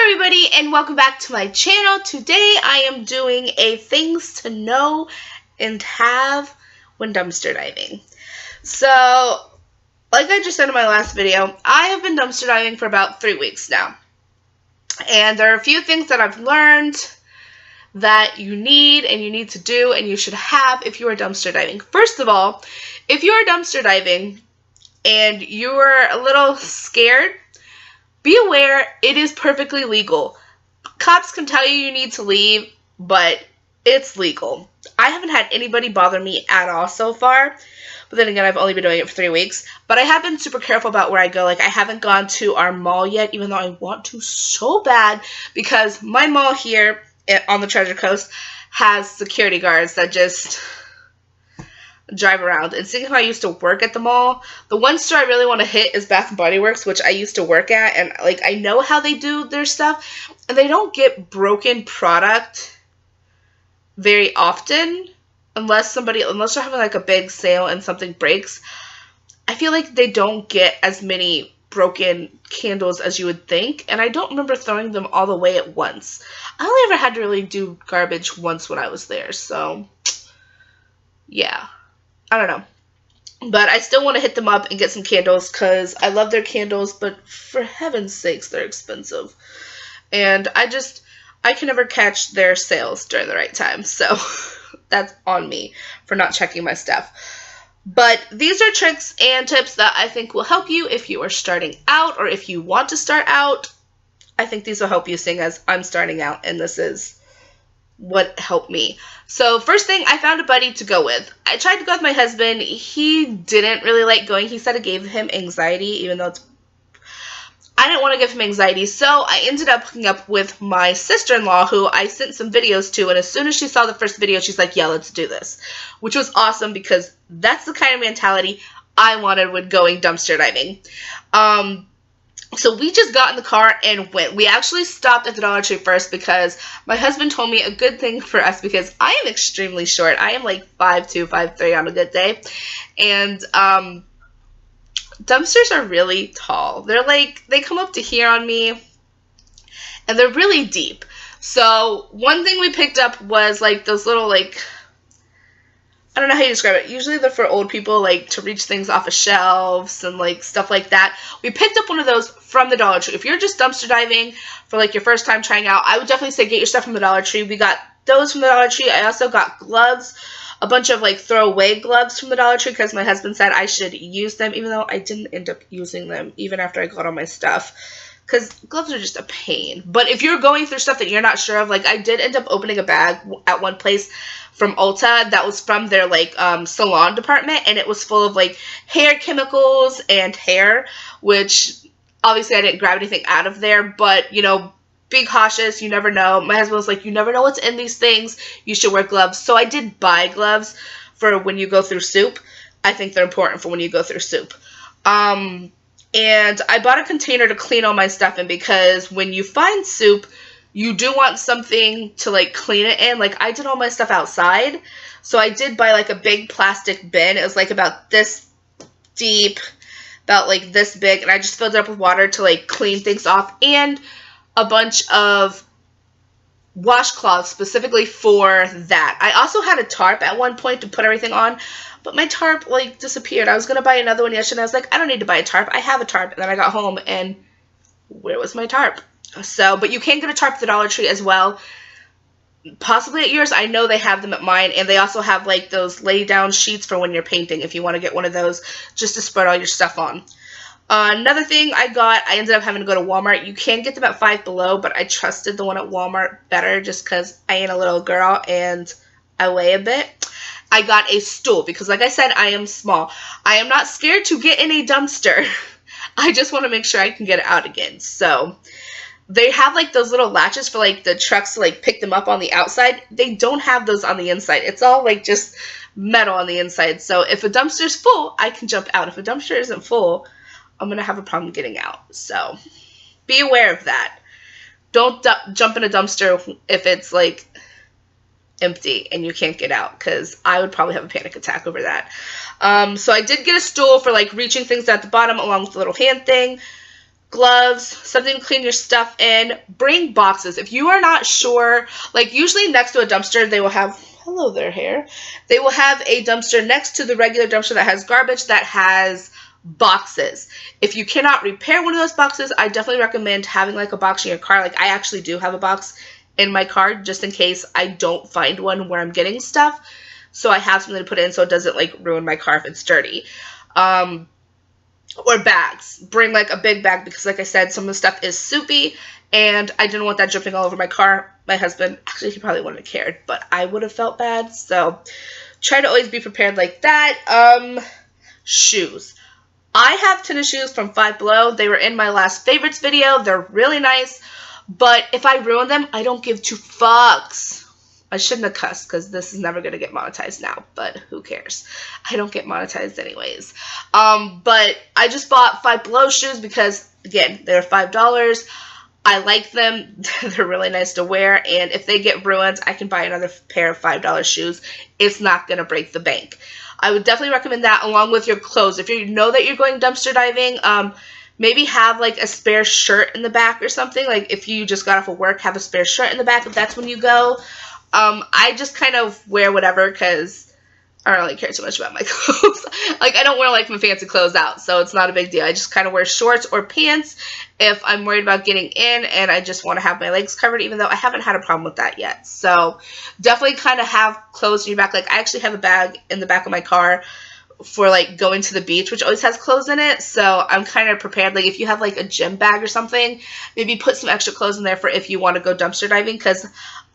Hello everybody and welcome back to my channel. Today I am doing a things to know and have when dumpster diving. So, like I just said in my last video, I have been dumpster diving for about 3 weeks now. And there are a few things that I've learned that you need to do and you should have if you are dumpster diving. First of all, if you are dumpster diving and you are a little scared, be aware it is perfectly legal. Cops can tell you need to leave, but it's legal. I haven't had anybody bother me at all so far. But then again, I've only been doing it for 3 weeks. But I have been super careful about where I go. Like, I haven't gone to our mall yet, even though I want to so bad. Because my mall here on the Treasure Coast has security guards that just drive around. And seeing how I used to work at the mall, the one store I really want to hit is Bath & Body Works, which I used to work at, and like I know how they do their stuff, and they don't get broken product very often unless they're having like a big sale and something breaks. I feel like they don't get as many broken candles as you would think, and I don't remember throwing them all the way at once. I only ever had to really do garbage once when I was there, so yeah. I don't know, but I still want to hit them up and get some candles because I love their candles, but for heaven's sakes, they're expensive. And I can never catch their sales during the right time, so that's on me for not checking my stuff. But these are tricks and tips that I think will help you if you are starting out or if you want to start out. I think these will help you, seeing as I'm starting out and this is what helped me. So first thing, I found a buddy to go with. I tried to go with my husband. He didn't really like going. He said it gave him anxiety, even though I didn't want to give him anxiety. So I ended up hooking up with my sister-in-law, who I sent some videos to, and as soon as she saw the first video, she's like, yeah, let's do this. Which was awesome because that's the kind of mentality I wanted when going dumpster diving. So we just got in the car and went. We actually stopped at the Dollar Tree first because my husband told me a good thing for us because I am extremely short. I am like 5'2", 5'3" on a good day. And dumpsters are really tall. They're like, they come up to here on me and they're really deep. So one thing we picked up was like those little like, I don't know how you describe it. Usually they're for old people, like to reach things off of shelves and like stuff like that. We picked up one of those from the Dollar Tree. If you're just dumpster diving for like your first time trying out, I would definitely say get your stuff from the Dollar Tree. We got those from the Dollar Tree. I also got gloves, a bunch of like throwaway gloves from the Dollar Tree because my husband said I should use them, even though I didn't end up using them even after I got all my stuff. Because gloves are just a pain. But if you're going through stuff that you're not sure of, like I did end up opening a bag at one place from Ulta that was from their like salon department, and it was full of like hair chemicals and hair, which obviously I didn't grab anything out of there, but you know, be cautious, you never know. My husband was like, you never know what's in these things, you should wear gloves. So I did buy gloves for when you go through soup. I think they're important for when you go through soup. And I bought a container to clean all my stuff in because when you find soup, you do want something to like clean it in. Like I did all my stuff outside, so I did buy like a big plastic bin. It was like about this deep, about like this big, and I just filled it up with water to like clean things off, and a bunch of washcloths specifically for that. I also had a tarp at one point to put everything on, but my tarp like disappeared. I was gonna buy another one yesterday. I was like, I don't need to buy a tarp. I have a tarp. And then I got home and where was my tarp? So, but you can get a tarp at the Dollar Tree as well. Possibly at yours. I know they have them at mine, and they also have like those lay down sheets for when you're painting if you want to get one of those just to spread all your stuff on. Another thing I ended up having to go to Walmart. You can get them at Five Below, but I trusted the one at Walmart better just because I ain't a little girl and I weigh a bit. I got a stool because, like I said, I am small. I am not scared to get in a dumpster. I just want to make sure I can get it out again. So they have like those little latches for like the trucks to like pick them up on the outside. They don't have those on the inside. It's all like just metal on the inside. So if a dumpster's full, I can jump out. If a dumpster isn't full, I'm going to have a problem getting out. So be aware of that. Don't jump in a dumpster if it's like empty and you can't get out, because I would probably have a panic attack over that. So I did get a stool for like reaching things at the bottom along with the little hand thing. gloves, something to clean your stuff in. Bring boxes. If you are not sure, like usually next to a dumpster, they will have, hello there, hair. They will have a dumpster next to the regular dumpster that has garbage that has boxes. If you cannot repair one of those boxes, I definitely recommend having like a box in your car. Like I actually do have a box in my car just in case I don't find one where I'm getting stuff. So I have something to put in so it doesn't like ruin my car if it's dirty. Or bags. Bring like a big bag because like I said, some of the stuff is soupy and I didn't want that dripping all over my car. My husband, actually he probably wouldn't have cared, but I would have felt bad. So try to always be prepared like that. Shoes. I have tennis shoes from Five Below. They were in my last favorites video. They're really nice, but if I ruin them, I don't give two fucks. I shouldn't have cussed because this is never going to get monetized now, but who cares? I don't get monetized anyways. But I just bought Five Below shoes because, again, they're $5. I like them. They're really nice to wear, and if they get ruined, I can buy another pair of $5 shoes. It's not going to break the bank. I would definitely recommend that along with your clothes. If you know that you're going dumpster diving, maybe have like a spare shirt in the back or something. Like if you just got off of work, have a spare shirt in the back if that's when you go. I just kind of wear whatever because I don't really care too much about my clothes. Like I don't wear like my fancy clothes out, so it's not a big deal. I just kind of wear shorts or pants if I'm worried about getting in and I just want to have my legs covered, even though I haven't had a problem with that yet. So definitely kind of have clothes in your back. Like I actually have a bag in the back of my car for like going to the beach, which always has clothes in it, so I'm kind of prepared. Like if you have like a gym bag or something, maybe put some extra clothes in there for if you want to go dumpster diving, because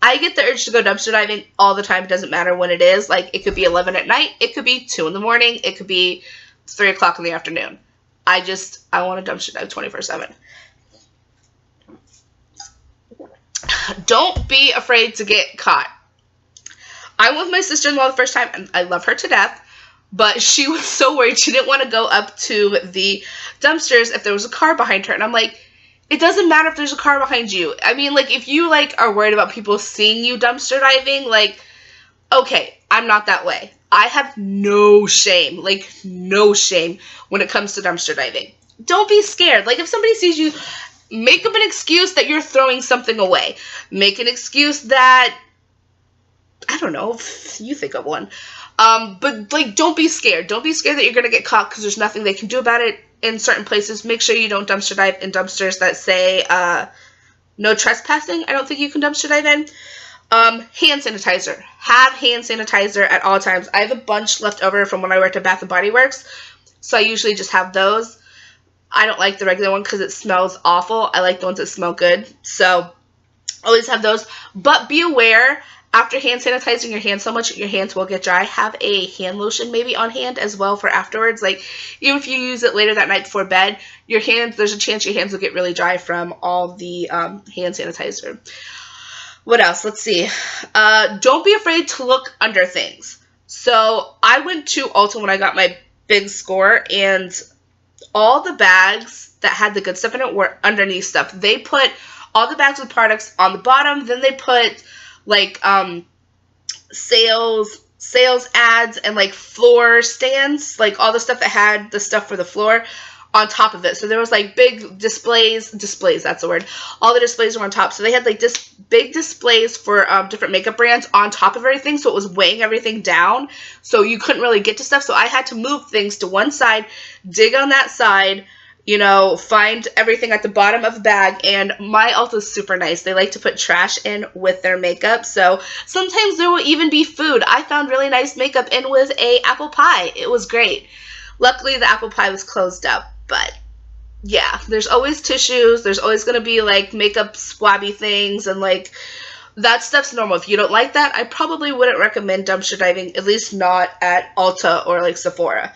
I get the urge to go dumpster diving all the time. It doesn't matter when it is. Like it could be 11 at night, it could be 2 in the morning, it could be 3 o'clock in the afternoon. I want to dumpster dive 24/7. Don't be afraid to get caught. I went with my sister-in-law the first time, and I love her to death. But she was so worried. She didn't want to go up to the dumpsters if there was a car behind her. And I'm like, it doesn't matter if there's a car behind you. I mean, like, if you, like, are worried about people seeing you dumpster diving, like, okay, I'm not that way. I have no shame, like, no shame when it comes to dumpster diving. Don't be scared. Like, if somebody sees you, make up an excuse that you're throwing something away. Make an excuse that, I don't know, you think of one. But, like, don't be scared. Don't be scared that you're going to get caught because there's nothing they can do about it in certain places. Make sure you don't dumpster dive in dumpsters that say, no trespassing. I don't think you can dumpster dive in. Hand sanitizer. Have hand sanitizer at all times. I have a bunch left over from when I worked at Bath & Body Works, so I usually just have those. I don't like the regular one because it smells awful. I like the ones that smell good, so always have those. But be aware, after hand sanitizing your hands so much, your hands will get dry. Have a hand lotion maybe on hand as well for afterwards. Like, even if you use it later that night before bed, your hands, there's a chance your hands will get really dry from all the hand sanitizer. What else? Let's see. Don't be afraid to look under things. So, I went to Ulta when I got my big score, and all the bags that had the good stuff in it were underneath stuff. They put all the bags with products on the bottom, then they put like sales ads and like floor stands, like all the stuff that had the stuff for the floor on top of it. So there was like big displays, that's the word. All the displays were on top. So they had like this big displays for different makeup brands on top of everything. So it was weighing everything down. So you couldn't really get to stuff. So I had to move things to one side, dig on that side, you know, find everything at the bottom of the bag. And my Ulta is super nice. They like to put trash in with their makeup. So sometimes there will even be food. I found really nice makeup in with a apple pie. It was great. Luckily, the apple pie was closed up. But yeah, there's always tissues. There's always going to be like makeup swabby things, and like that stuff's normal. If you don't like that, I probably wouldn't recommend dumpster diving, at least not at Ulta or like Sephora.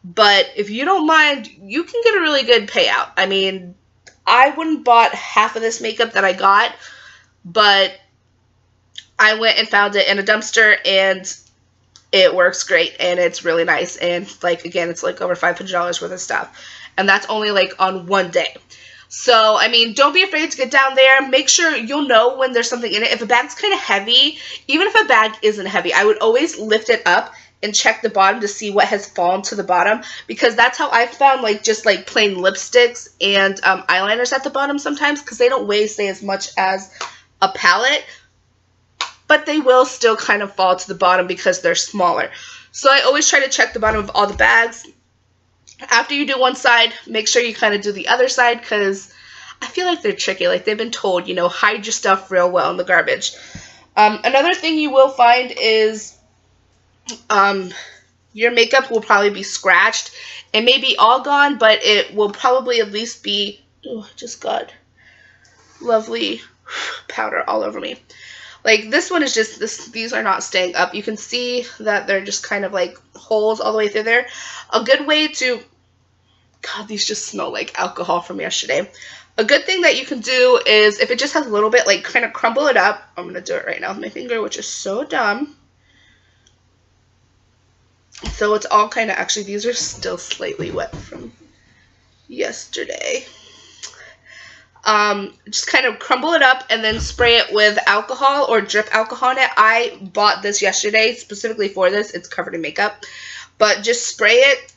But if you don't mind, you can get a really good payout. I mean, I wouldn't bought half of this makeup that I got, but I went and found it in a dumpster, and it works great, and it's really nice. And like, again, it's like over $500 worth of stuff. And that's only like on one day. So, I mean, don't be afraid to get down there. Make sure you'll know when there's something in it. If a bag's kind of heavy, even if a bag isn't heavy, I would always lift it up and check the bottom to see what has fallen to the bottom, because that's how I found like just like plain lipsticks and eyeliners at the bottom sometimes, because they don't weigh, say, as much as a palette, but they will still kind of fall to the bottom because they're smaller. So I always try to check the bottom of all the bags. After you do one side, make sure you kind of do the other side, because I feel like they're tricky. Like, they've been told, you know, hide your stuff real well in the garbage. Another thing you will find is your makeup will probably be scratched. It may be all gone, but it will probably at least be, oh, I just got lovely powder all over me. Like, this one is just, these are not staying up. You can see that they're just kind of like holes all the way through there. A good way to, God, these just smell like alcohol from yesterday. A good thing that you can do is, if it just has a little bit, like, kind of crumble it up. I'm going to do it right now with my finger, which is so dumb. So it's all kind of, actually, these are still slightly wet from yesterday. Just kind of crumble it up and then spray it with alcohol or drip alcohol on it. I bought this yesterday specifically for this. It's covered in makeup. But just spray it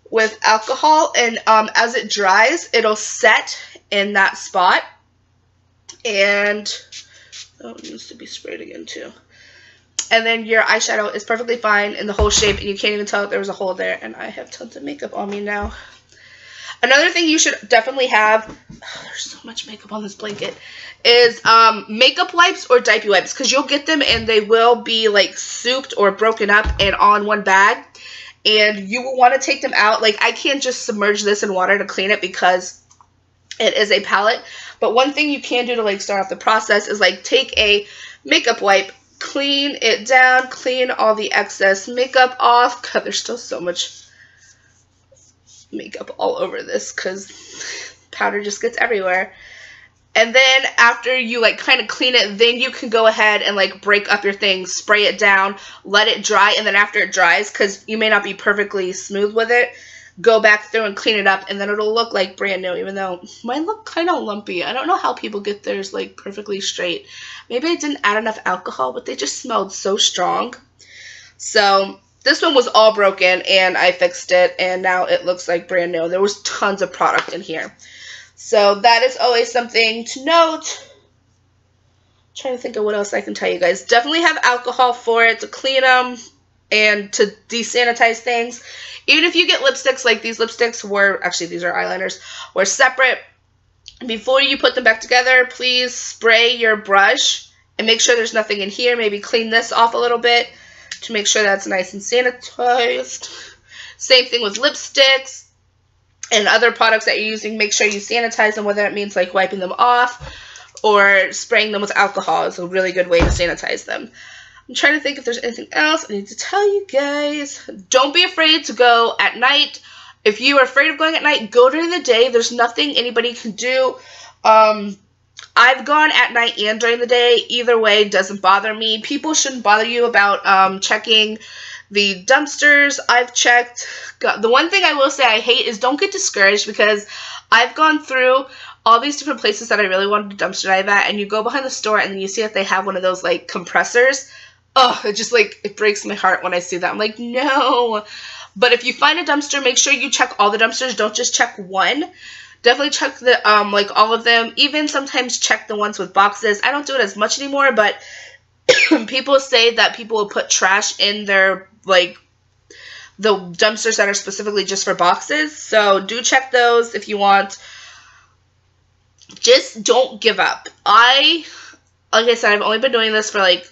with alcohol, and as it dries, it'll set in that spot. And, oh, it needs to be sprayed again too. And then your eyeshadow is perfectly fine in the whole shape, and you can't even tell that there was a hole there. And I have tons of makeup on me now. Another thing you should definitely have, oh, there's so much makeup on this blanket, is makeup wipes or diaper wipes, because you'll get them and they will be like souped or broken up and all in one bag, and you will want to take them out. Like, I can't just submerge this in water to clean it because it is a palette, but one thing you can do to like start off the process is like take a makeup wipe, clean it down, clean all the excess makeup off. God, there's still so much makeup all over this because powder just gets everywhere. And then after you like kind of clean it, then you can go ahead and like break up your things, spray it down, let it dry, and then after it dries, because you may not be perfectly smooth with it, go back through and clean it up, and then it'll look like brand new, even though mine look kind of lumpy. I don't know how people get theirs like perfectly straight. Maybe I didn't add enough alcohol, but they just smelled so strong. So this one was all broken, and I fixed it, and now it looks like brand new. There was tons of product in here. So that is always something to note. I'm trying to think of what else I can tell you guys. Definitely have alcohol for it to clean them and to desanitize things. Even if you get lipsticks, like these lipsticks were, actually these are eyeliners, were separate. Before you put them back together, please spray your brush and make sure there's nothing in here. Maybe clean this off a little bit to make sure that's nice and sanitized. Same thing with lipsticks and other products that you're using. Make sure you sanitize them, whether that means like wiping them off or spraying them with alcohol is a really good way to sanitize them. I'm trying to think if there's anything else I need to tell you guys. Don't be afraid to go at night. If you are afraid of going at night, go during the day. There's nothing anybody can do. I've gone at night and during the day. Either way doesn't bother me. People shouldn't bother you about checking the dumpsters. I've checked. God, the one thing I will say I hate is don't get discouraged, because I've gone through all these different places that I really wanted to dumpster dive at, and you go behind the store and then you see that they have one of those like compressors. Oh, it just like, it breaks my heart when I see that. I'm like, no. But if you find a dumpster, make sure you check all the dumpsters. Don't just check one. Definitely check the like all of them. Even sometimes check the ones with boxes. I don't do it as much anymore, but people say that people will put trash in their like the dumpsters that are specifically just for boxes. So do check those if you want. Just don't give up. Like I said, I've only been doing this for like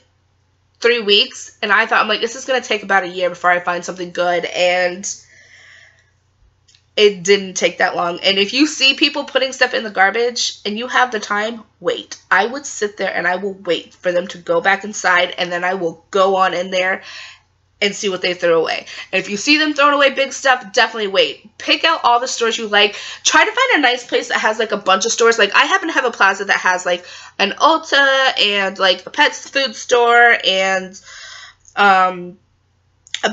3 weeks, and I thought, I'm like, this is going to take about a year before I find something good, and it didn't take that long. And if you see people putting stuff in the garbage and you have the time, wait. I would sit there and I will wait for them to go back inside, and then I will go on in there and see what they throw away. And if you see them throwing away big stuff, definitely wait. Pick out all the stores you like. Try to find a nice place that has like a bunch of stores. Like, I happen to have a plaza that has like an Ulta and like a Pet's food store and a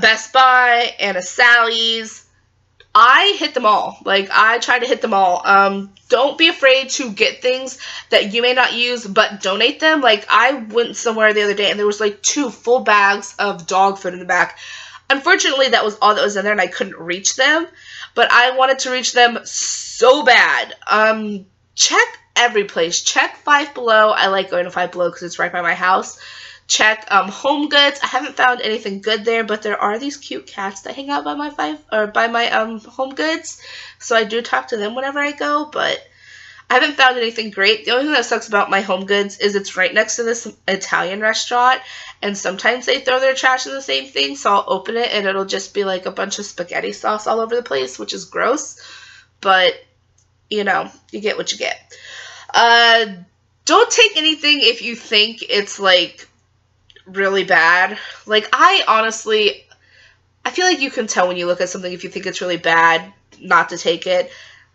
Best Buy and a Sally's. I hit them all. Like, I try to hit them all. Don't be afraid to get things that you may not use, but donate them. Like, I went somewhere the other day and there was like 2 full bags of dog food in the back. unfortunately, that was all that was in there, and I couldn't reach them. But I wanted to reach them so bad. Check every place. Check Five Below. I like going to Five Below because it's right by my house. Check Home Goods. I haven't found anything good there, but there are these cute cats that hang out by my Home Goods. So I do talk to them whenever I go, but I haven't found anything great. The only thing that sucks about my Home Goods is it's right next to this Italian restaurant, and sometimes they throw their trash in the same thing, so I'll open it and it'll just be like a bunch of spaghetti sauce all over the place, which is gross, but, you know, you get what you get. Don't take anything if you think it's, like, really bad. Like, I feel like you can tell when you look at something if you think it's really bad not to take it.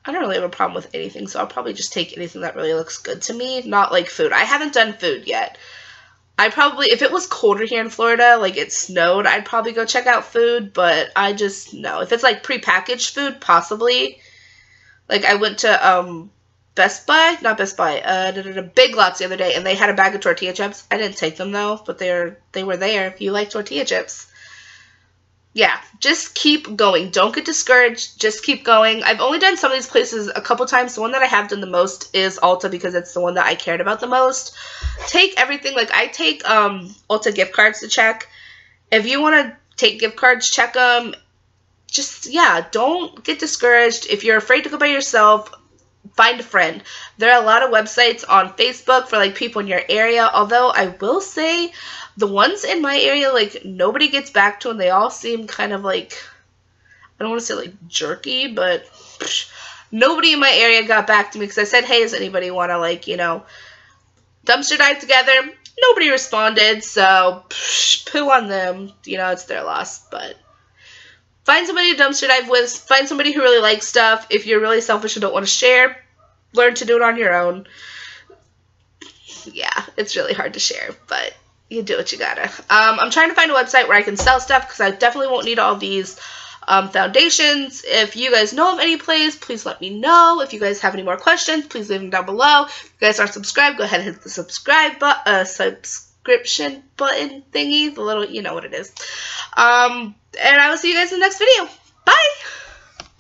I don't really have a problem with anything, so I'll probably just take anything that really looks good to me. Not like food. I haven't done food yet. If it was colder here in Florida, like it snowed, I'd probably go check out food, but no. If it's like prepackaged food, possibly. Like I went to Big Lots the other day, and they had a bag of tortilla chips. I didn't take them though, but they were there if you like tortilla chips. Yeah, just keep going. Don't get discouraged. Just keep going. I've only done some of these places a couple times. The one that I have done the most is Ulta because it's the one that I cared about the most. Take everything. Like, I take Ulta gift cards to check. If you want to take gift cards, check them. Just, yeah, don't get discouraged. If you're afraid to go by yourself, find a friend. There are a lot of websites on Facebook for, like, people in your area. Although, I will say, the ones in my area, like, nobody gets back to them. They all seem kind of, like, I don't want to say, like, jerky, but nobody in my area got back to me because I said, hey, does anybody want to, like, you know, dumpster dive together? Nobody responded, so poo on them. You know, it's their loss, but find somebody to dumpster dive with. Find somebody who really likes stuff. If you're really selfish and don't want to share, learn to do it on your own. Yeah, it's really hard to share, but you do what you gotta. I'm trying to find a website where I can sell stuff because I definitely won't need all these foundations. If you guys know of any place, please let me know. If you guys have any more questions, please leave them down below. If you guys aren't subscribed, go ahead and hit the subscription button thingy. The little, you know what it is. And I will see you guys in the next video. Bye!